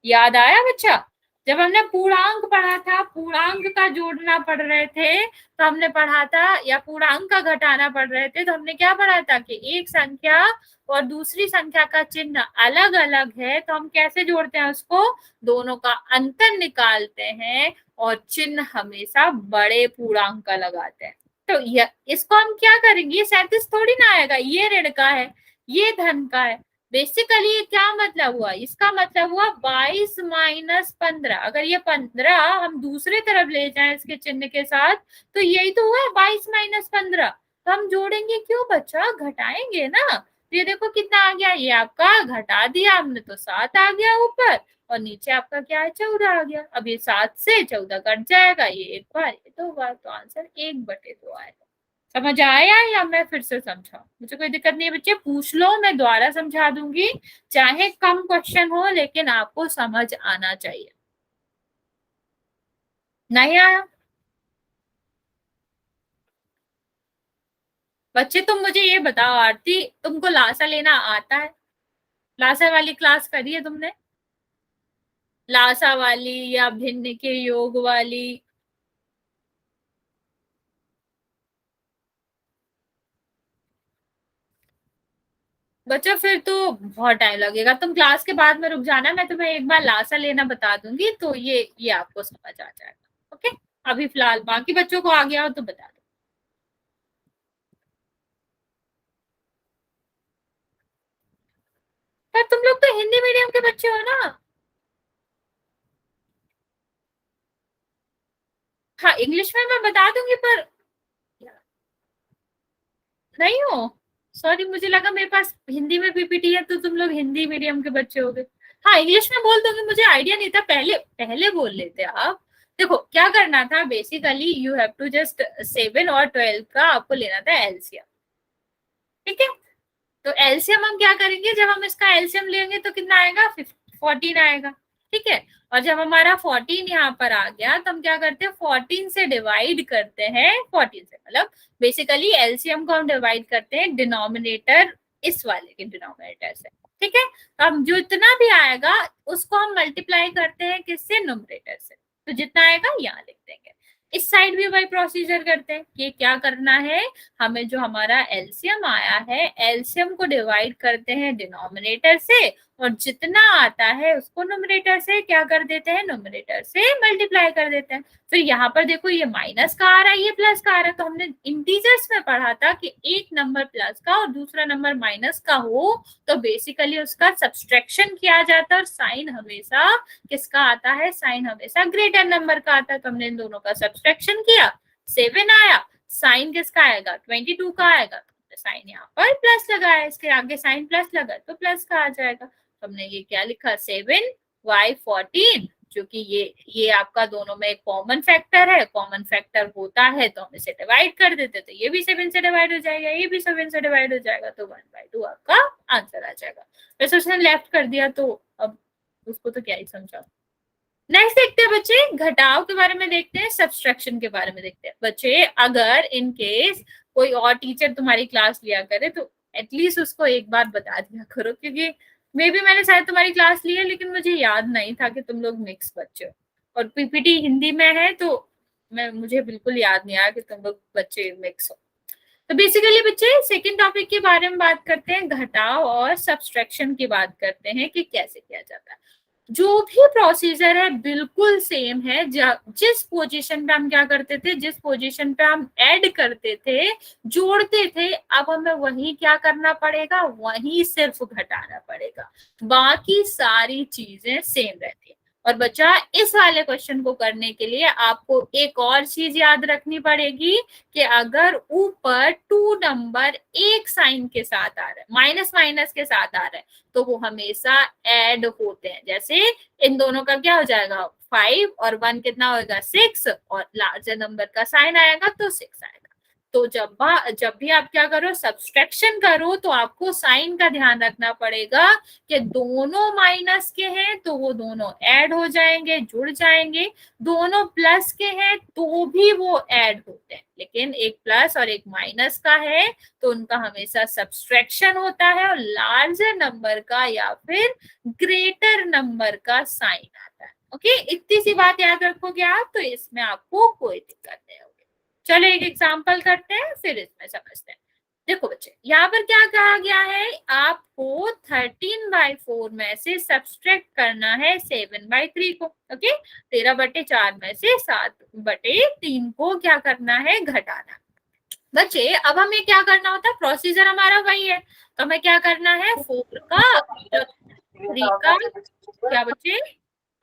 याद आया बच्चा? जब हमने पूर्णांक पढ़ा था, पूर्णांक का जोड़ना पढ़ रहे थे तो हमने पढ़ा था, या पूर्णांक का घटाना पढ़ रहे थे तो हमने क्या पढ़ा था कि एक संख्या और दूसरी संख्या का चिन्ह अलग अलग है तो हम कैसे जोड़ते हैं उसको, दोनों का अंतर निकालते हैं और चिन्ह हमेशा बड़े पूर्णांक का लगाते हैं। तो इसको हम क्या करेंगे, ये 37 थोड़ी ना आएगा, ये ऋण का है, ये धन का है। बेसिकली क्या मतलब हुआ, इसका मतलब हुआ 22 माइनस 15। अगर ये 15 हम दूसरे तरफ ले जाएं इसके चिन्ह के साथ तो यही तो हुआ 22 माइनस 15। तो हम जोड़ेंगे क्यों बच्चा, घटाएंगे ना। तो ये देखो कितना आ गया, ये आपका घटा दिया हमने तो 7 आ गया ऊपर, और नीचे आपका क्या है 14 आ गया। अब ये 7 से 14 कट जाएगा, ये एक बार ये 2 बार, तो आंसर 1/2 आएगा। समझ आया या मैं फिर से समझाऊं? मुझे कोई दिक्कत नहीं है बच्चे, पूछ लो, मैं दोबारा समझा दूंगी, चाहे कम क्वेश्चन हो लेकिन आपको समझ आना चाहिए। नहीं आया बच्चे? तुम मुझे ये बताओ आरती, तुमको लासा लेना आता है? लासा वाली क्लास करी है तुमने, लासा वाली या भिन्न के योग वाली? बच्चों फिर तो बहुत टाइम लगेगा, तुम क्लास के बाद में रुक जाना, मैं तुम्हें एक बार लासा लेना बता दूंगी तो ये आपको समझ आ जाएगा। ओके, अभी फिलहाल बाकी बच्चों को आ गया हो तो बता दो। पर तुम लोग तो हिंदी मीडियम के बच्चे हो ना? हाँ, इंग्लिश में मैं बता दूंगी पर नहीं हो। सॉरी, मुझे लगा मेरे पास हिंदी में पीपीटी है तो तुम लोग हिंदी मीडियम के बच्चे हो गए। हाँ, इंग्लिश में बोल दोगे, मुझे आइडिया नहीं था, पहले पहले बोल लेते आप। देखो क्या करना था, basically you have to just 7 और 12 का आपको लेना था एलसीएम। ठीक है, तो एलसीएम हम क्या करेंगे, जब हम इसका एलसीएम लेंगे तो कितना आएगा, 14 आएगा। ठीक है, और जब हमारा 14 यहाँ पर आ गया तो हम क्या करते हैं, 14 से डिवाइड करते हैं, 14 से मतलब बेसिकली एलसीएम को हम डिवाइड करते हैं डिनोमिनेटर, इस वाले के डिनोमिनेटर से। ठीक है, तो अब जो इतना भी आएगा उसको हम मल्टीप्लाई करते हैं किससे, न्यूमरेटर से। तो जितना आएगा यहाँ लिख देंगे। इस साइड भी वही प्रोसीजर करते हैं कि क्या करना है, हमें जो हमारा एलसीएम आया है, एलसीएम को डिवाइड करते हैं डिनोमिनेटर से, और जितना आता है उसको न्यूमरेटर से क्या कर देते हैं, न्यूमरेटर से मल्टीप्लाई कर देते हैं। फिर यहाँ पर देखो ये माइनस का आ रहा है, ये प्लस का आ रहा है, तो हमने इंटीजर्स में पढ़ा था कि एक नंबर प्लस का और दूसरा नंबर माइनस का हो तो बेसिकली उसका सब्सट्रैक्शन किया जाता है, और साइन हमेशा किसका आता है, साइन हमेशा ग्रेटर नंबर का आता है। तो हमने इन दोनों का सब्सट्रैक्शन किया, 7 आया, साइन किसका आएगा, 22 का आएगा, तो साइन यहाँ पर प्लस लगाया, इसके आगे साइन प्लस लगा तो प्लस का आ जाएगा। तो हमने ये क्या लिखा, 7y14, जो कि ये आपका दोनों में एक कॉमन फैक्टर है, कॉमन फैक्टर होता है तो हम इसे डिवाइड कर देते, तो ये भी 7 से डिवाइड हो जाएगा, ये भी 7 से डिवाइड हो जाएगा, तो 1/2 आपका आंसर आ जाएगा। वैसे उसने लेफ्ट कर दिया तो अब उसको तो क्या ही समझा। नेक्स्ट देखते हैं बच्चे, घटाव के बारे में देखते हैं, सब्सट्रैक्शन के बारे में देखते हैं। बच्चे अगर इन केस कोई और टीचर तुम्हारी क्लास लिया करे तो एटलीस्ट उसको एक बार बता दिया करो, क्योंकि मे बी मैंने शायद तुम्हारी क्लास ली है लेकिन मुझे याद नहीं था कि तुम लोग मिक्स बच्चे हो, और पीपीटी हिंदी में है तो मुझे बिल्कुल याद नहीं आया कि तुम लोग बच्चे मिक्स हो। तो बेसिकली बच्चे सेकेंड टॉपिक के बारे में बात करते हैं, घटाव और सब्सट्रैक्शन की बात करते हैं कि कैसे किया जाता है। जो भी प्रोसीजर है बिल्कुल सेम है, जिस पोजीशन पे हम क्या करते थे, जिस पोजीशन पे हम ऐड करते थे, जोड़ते थे, अब हमें वही क्या करना पड़ेगा, वही सिर्फ घटाना पड़ेगा, बाकी सारी चीजें सेम रहती है। और बच्चा इस वाले क्वेश्चन को करने के लिए आपको एक और चीज याद रखनी पड़ेगी कि अगर ऊपर टू नंबर एक साइन के साथ आ रहा है, माइनस माइनस के साथ आ रहा है, तो वो हमेशा ऐड होते हैं। जैसे इन दोनों का क्या हो जाएगा 5 और 1 कितना होगा 6, और लार्जर नंबर का साइन आएगा तो 6 आएगा। तो जब भी आप क्या करो सब्सट्रैक्शन करो तो आपको साइन का ध्यान रखना पड़ेगा कि दोनों माइनस के हैं तो वो दोनों ऐड हो जाएंगे, जुड़ जाएंगे। दोनों प्लस के हैं तो भी वो ऐड होते हैं, लेकिन एक प्लस और एक माइनस का है तो उनका हमेशा सब्सट्रैक्शन होता है और लार्जर नंबर का या फिर ग्रेटर नंबर का साइन आता है। ओके, इतनी सी बात याद रखोगे आप तो इसमें आपको कोई दिक्कत नहीं होगी। चलो एक एग्जांपल करते हैं फिर इसमें समझते हैं। देखो बच्चे यहाँ पर क्या कहा गया है, आपको 13/4 में से सब्सट्रैक्ट करना है 7/3 को। ओके, 13/4 में से 7/3 को क्या करना है घटाना। बच्चे अब हमें क्या करना होता है, प्रोसीजर हमारा वही है। तो हमें क्या करना है 4 का और 3 का क्या बच्चे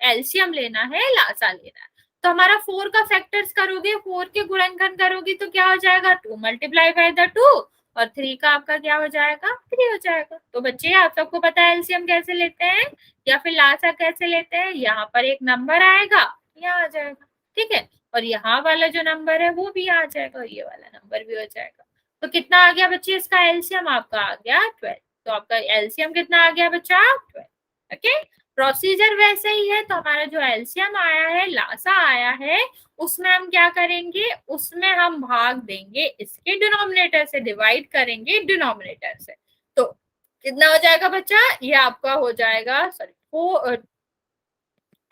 एलसीएम लेना है, लासा लेना है। तो हमारा 4 का फैक्टर्स करोगे, 4 के गुणनखंड करोगी तो क्या हो जाएगा 2 मल्टीप्लाई बाय द 2, और 3 का आपका क्या हो जाएगा 3 हो जाएगा। तो बच्चे आप सबको पता है एलसीएम कैसे लेते हैं या फिर लासा कैसे लेते हैं। यहाँ पर एक नंबर आएगा, यहाँ आ जाएगा, ठीक है, और यहाँ वाला जो नंबर है वो भी आ जाएगा और ये वाला नंबर भी हो जाएगा। तो कितना आ गया बच्चे इसका एलसीएम आपका आ गया 12। तो आपका एलसीएम कितना आ गया बच्चा 12। ओके, प्रोसीजर वैसे ही है। तो हमारा जो एलसीएम आया है, लासा आया है, उसमें हम क्या करेंगे, उसमें हम भाग देंगे इसके डिनोमिनेटर से, डिवाइड करेंगे डिनोमिनेटर से। तो कितना हो जाएगा बच्चा, ये आपका हो जाएगा सॉरी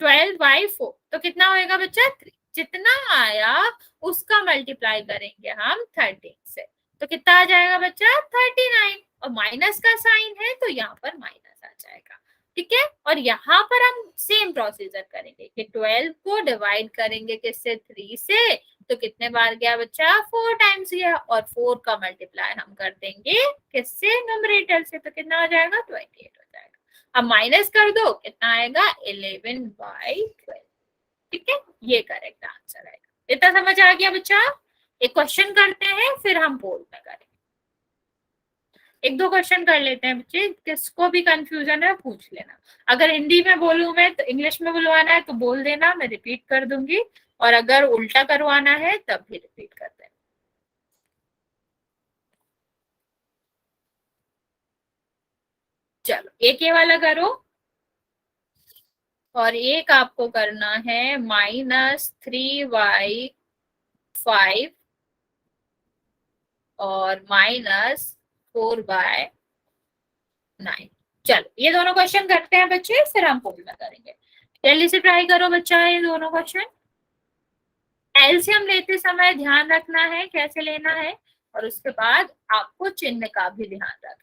12/4। तो कितना होएगा बच्चा 3। जितना आया उसका मल्टीप्लाई करेंगे हम 13 से, तो कितना आ जाएगा बच्चा 39। और माइनस का साइन है तो यहाँ पर माइनस आ जाएगा, ठीक है। और यहाँ पर हम सेम प्रोसीजर करेंगे कि 12 को डिवाइड करेंगे किससे 3 से, तो कितने बार गया बच्चा 4 टाइम्स गया, और 4 का मल्टीप्लाई हम कर देंगे किससे न्यूमरेटर से, तो कितना हो जाएगा 28 हो जाएगा। अब माइनस कर दो कितना आएगा 11/12, ठीक है, ये करेक्ट आंसर आएगा। इतना समझ आ गया बच्चा। एक क्वेश्चन करते हैं फिर हम बोर्ड में करेंगे। एक दो क्वेश्चन कर लेते हैं बच्चे, किसको भी कंफ्यूजन है पूछ लेना। अगर हिंदी में बोलूं मैं तो इंग्लिश में बुलवाना है तो बोल देना, मैं रिपीट कर दूंगी, और अगर उल्टा करवाना है तब भी रिपीट कर देना। चलो एक ये वाला करो, और एक आपको करना है -3y5 और -4/9। चलो ये दोनों क्वेश्चन करते हैं बच्चे, फिर हम पूर्ण करेंगे। जल्दी से ट्राई करो बच्चा ये दोनों क्वेश्चन। एलसीएम लेते समय ध्यान रखना है कैसे लेना है, और उसके बाद आपको चिन्ह का भी ध्यान रखना है।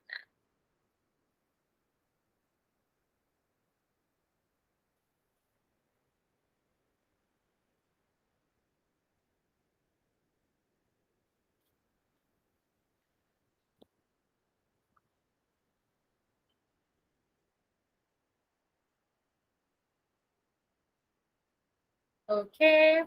ओके,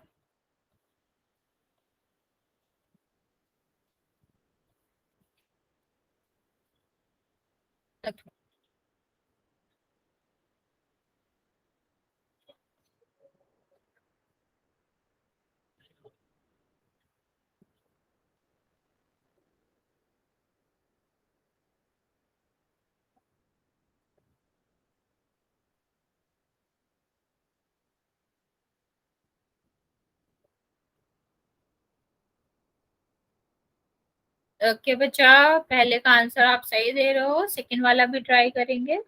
ओके बच्चा, पहले का आंसर आप सही दे रहे हो, सेकंड वाला भी ट्राई करेंगे।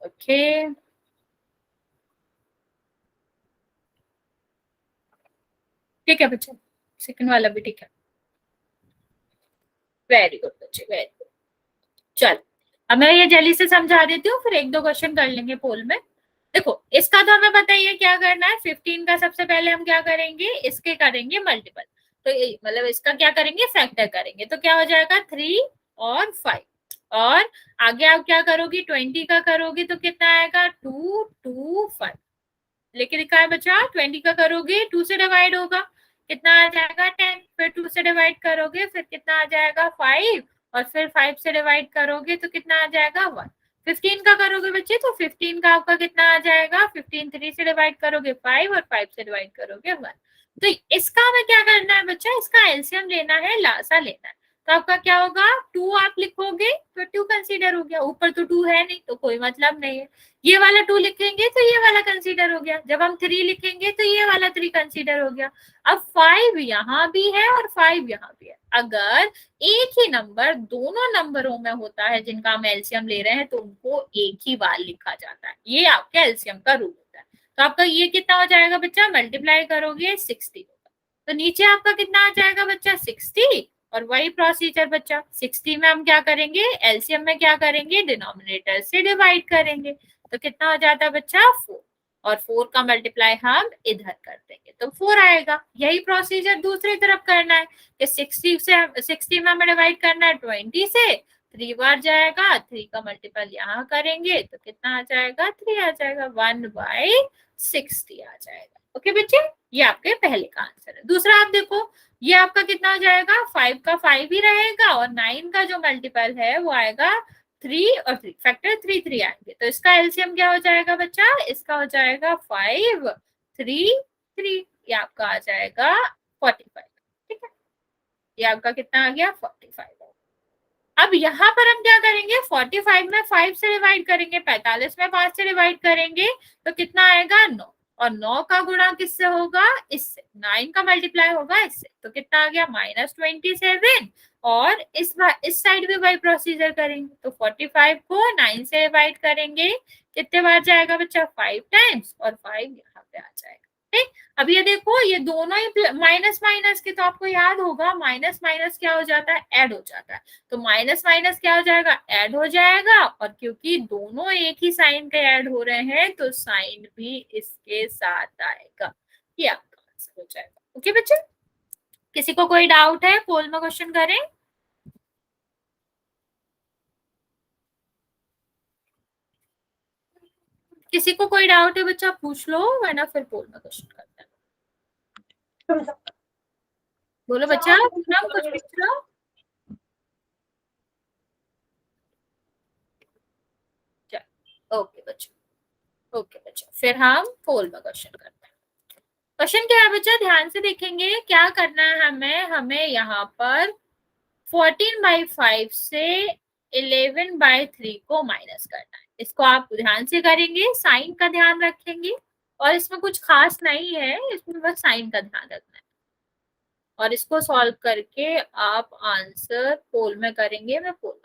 ओके, ठीक है बच्चे, सेकंड वाला भी ठीक है। वेरी गुड बच्चे, वेरी गुड। चल, अब मैं ये जल्दी से समझा देती हूँ, फिर एक दो क्वेश्चन कर लेंगे पोल में। देखो, इसका तो हमें पता ही है क्या करना है। 15 का सबसे पहले हम क्या करेंगे, इसके करेंगे मल्टीपल। तो मतलब इसका क्या करेंगे, फैक्टर करेंगे। तो क्या हो जाएगा, 3 और 5। और आगे आप क्या करोगी, 20 का करोगे तो कितना आएगा, 2 2 5। लेकिन लिखा है बच्चा, 20 का करोगे 2 से डिवाइड होगा, कितना आ जाएगा, 10। फिर 2 से डिवाइड करोगे, फिर कितना आ जाएगा, 5। और फिर 5 से डिवाइड करोगे तो कितना आ जाएगा, 1। 15 का करोगे बच्चे तो 15 का आपका कितना आ जाएगा, 15 3 से डिवाइड करोगे 5, और 5 से डिवाइड करोगे 1। तो इसका हमें क्या करना है बच्चा, इसका एलसीएम लेना है, लासा लेना है। तो आपका क्या होगा, 2 आप लिखोगे तो 2 कंसीडर हो गया, ऊपर तो 2 है नहीं तो कोई मतलब नहीं है। ये वाला 2 लिखेंगे तो ये वाला कंसीडर हो गया, जब हम 3 लिखेंगे तो ये वाला 3 कंसीडर हो गया। अब 5 यहाँ भी है और 5 यहाँ भी है। अगर एक ही नंबर दोनों नंबरों में होता है जिनका हम एलसीएम ले रहे हैं, तो उनको एक ही बार लिखा जाता है। ये आपके एलसीएम का रूल होता है। तो आपका ये कितना हो जाएगा बच्चा, मल्टीप्लाई करोगे 60 होगा, तो नीचे आपका कितना आ जाएगा बच्चा, 60। और वही प्रोसीजर बच्चा, 60 में हम क्या करेंगे, एलसीएम में क्या करेंगे, डिनोमिनेटर से डिवाइड करेंगे। तो कितना हो जाता है बच्चा, 4। और 4 का मल्टीप्लाई हम इधर कर देंगे तो 4 आएगा। यही प्रोसीजर दूसरी तरफ करना है कि 60 में हमें डिवाइड करना है 20 से, 3 बार जाएगा, 3 का मल्टीपल यहाँ करेंगे तो कितना आ जाएगा, 3 आ जाएगा, 1/60 आ जाएगा। ओके बच्चे, ये आपके पहले का आंसर है। दूसरा आप देखो, ये आपका कितना हो जाएगा, 5 का 5 ही रहेगा, और 9 का जो मल्टीपल है वो आएगा 3, और 3 फैक्टर 3 3 आएंगे। तो इसका एलसीएम क्या हो जाएगा बच्चा, इसका हो जाएगा 5 3 3, ये आपका आ जाएगा 45। ठीक है, ये आपका कितना आ गया, 45। अब यहाँ पर हम क्या करेंगे, 45 में 5 से डिवाइड करेंगे, 45 में 5 से डिवाइड करेंगे तो कितना आएगा, 9। और 9 का गुणा किससे होगा, इससे। 9 का मल्टीप्लाई होगा इससे, तो कितना आ गया, -27। और इस साइड भी वही प्रोसीजर करेंगे, तो 45 को 9 से डिवाइड करेंगे, कितने बार जाएगा बच्चा, 5 टाइम्स, और 5 यहाँ पे आ जाएगा। ठीक, अब ये देखो, ये दोनों ही माइनस माइनस के, तो आपको याद होगा माइनस माइनस क्या हो जाता है, ऐड हो जाता है। तो माइनस माइनस क्या हो जाएगा, ऐड हो जाएगा। और क्योंकि दोनों एक ही साइन के ऐड हो रहे हैं तो साइन भी इसके साथ आएगा। ये आपका आंसर हो जाएगा। ओके बच्चे, किसी को कोई डाउट है, पोल में क्वेश्चन करें। किसी को कोई डाउट है बच्चा पूछ लो, वरना फिर पोल में क्वेश्चन करते हैं। बोलो बच्चा, पूनम कुछ पूछ लो। ओके बच्चा, ओके बच्चा, फिर हम पोल में क्वेश्चन करते हैं। क्वेश्चन क्या है बच्चा, ध्यान से देखेंगे। क्या करना है हमें, हमें यहाँ पर 14/5 से 11/3 को माइनस करना है। इसको आप ध्यान से करेंगे, साइन का ध्यान रखेंगे, और इसमें कुछ खास नहीं है, इसमें बस साइन का ध्यान रखना है। और इसको सॉल्व करके आप आंसर पोल में करेंगे। मैं पोल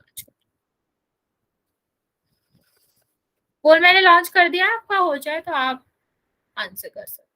मैंने लॉन्च कर दिया, आपका हो जाए तो आप आंसर कर सकते हैं।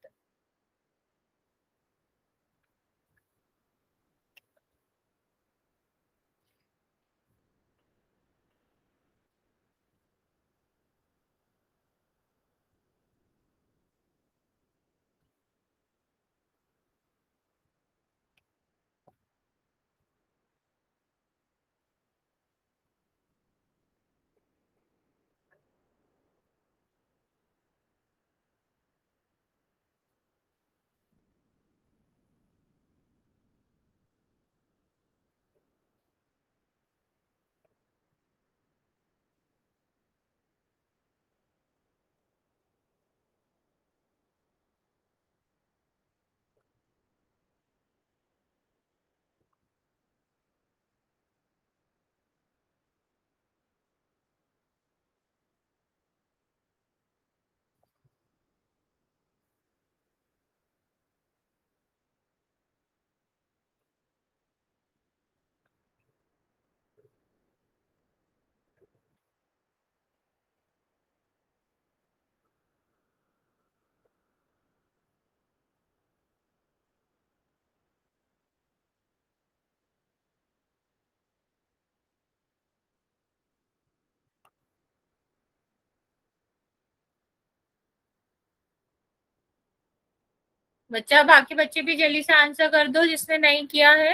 बच्चा, बाकी बच्चे भी जल्दी से आंसर कर दो जिसने नहीं किया है।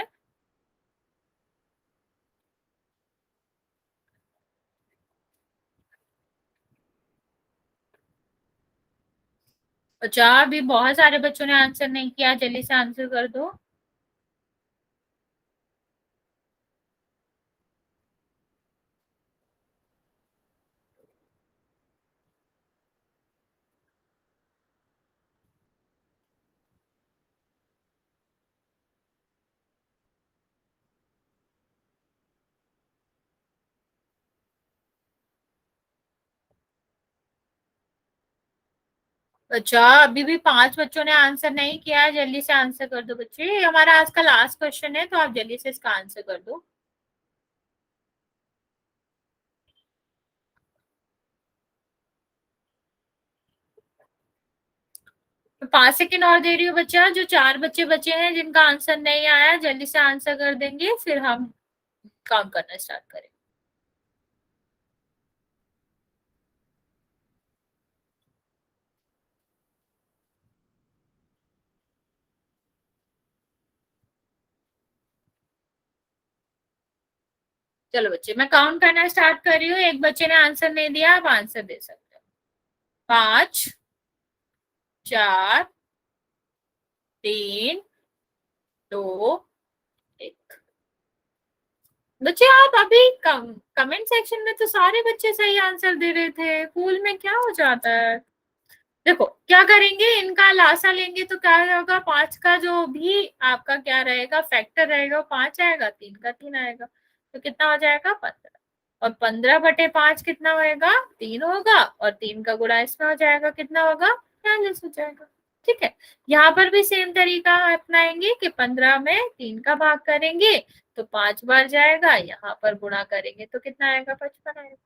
बच्चा, अभी बहुत सारे बच्चों ने आंसर नहीं किया, जल्दी से आंसर कर दो। अच्छा, अभी भी 5 बच्चों ने आंसर नहीं किया है, जल्दी से आंसर कर दो बच्चे, ये हमारा आज का लास्ट क्वेश्चन है, तो आप जल्दी से इसका आंसर कर दो। तो 5 सेकेंड और दे रही हूँ बच्चा, जो 4 बच्चे बचे हैं जिनका आंसर नहीं आया, जल्दी से आंसर कर देंगे, फिर हम काम करना स्टार्ट करें। चलो बच्चे, मैं काउंट करना स्टार्ट कर रही हूँ, एक बच्चे ने आंसर नहीं दिया, आप आंसर दे सकते हो। 5, 4, 3, 2, 1। बच्चे, आप अभी कमेंट सेक्शन में तो सारे बच्चे सही आंसर दे रहे थे, फूल में क्या हो जाता है? देखो क्या करेंगे, इनका लासा लेंगे तो क्या होगा, 5 का जो भी आपका क्या रहेगा, फैक्टर रहेगा, 5 आएगा, 3 का 3 आएगा, तो कितना हो जाएगा, 15। और 15/5 कितना होएगा, 3 होगा, और 3 का गुणा इसमें हो जाएगा, कितना होगा, 40 हो जाएगा। ठीक है, यहाँ पर भी सेम तरीका अपनाएंगे कि 15 में 3 का भाग करेंगे तो 5 बार जाएगा, यहाँ पर गुणा करेंगे तो कितना आएगा, 55 आएगा।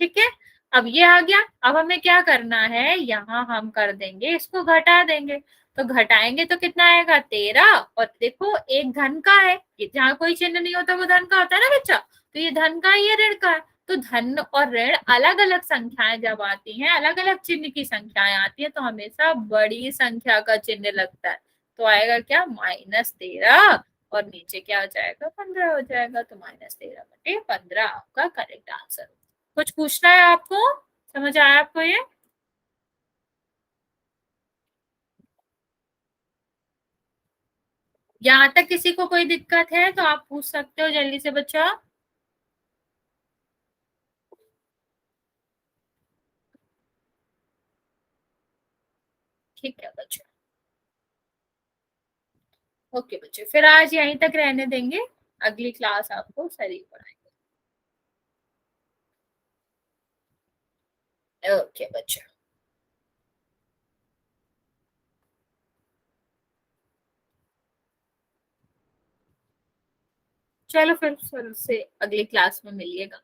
ठीक है, अब ये आ गया, अब हमें क्या करना है, यहाँ हम कर देंगे, इसको घटा देंगे, तो घटाएंगे तो कितना आएगा, 13। और देखो एक धन का है, ये जहाँ कोई चिन्ह नहीं होता वो धन का होता है ना बच्चा, तो ये धन का, ये ऋण का है। तो धन और ऋण अलग अलग संख्याएं जब आती हैं, अलग अलग चिन्ह की संख्याएं आती है, तो हमेशा बड़ी संख्या का चिन्ह लगता है, तो आएगा क्या, -13, और नीचे क्या हो जाएगा, 15 हो जाएगा, तो -13/15 आपका करेक्ट आंसर। कुछ पूछना है आपको, समझ आया आपको ये? यहाँ तक किसी को कोई दिक्कत है तो आप पूछ सकते हो जल्दी से बच्चा। ठीक है बच्चा, ओके बच्चे, फिर आज यहीं तक रहने देंगे, अगली क्लास आपको सही पढ़ाएंगे। ओके बच्चा। चलो फिर से अगली क्लास में मिलिएगा।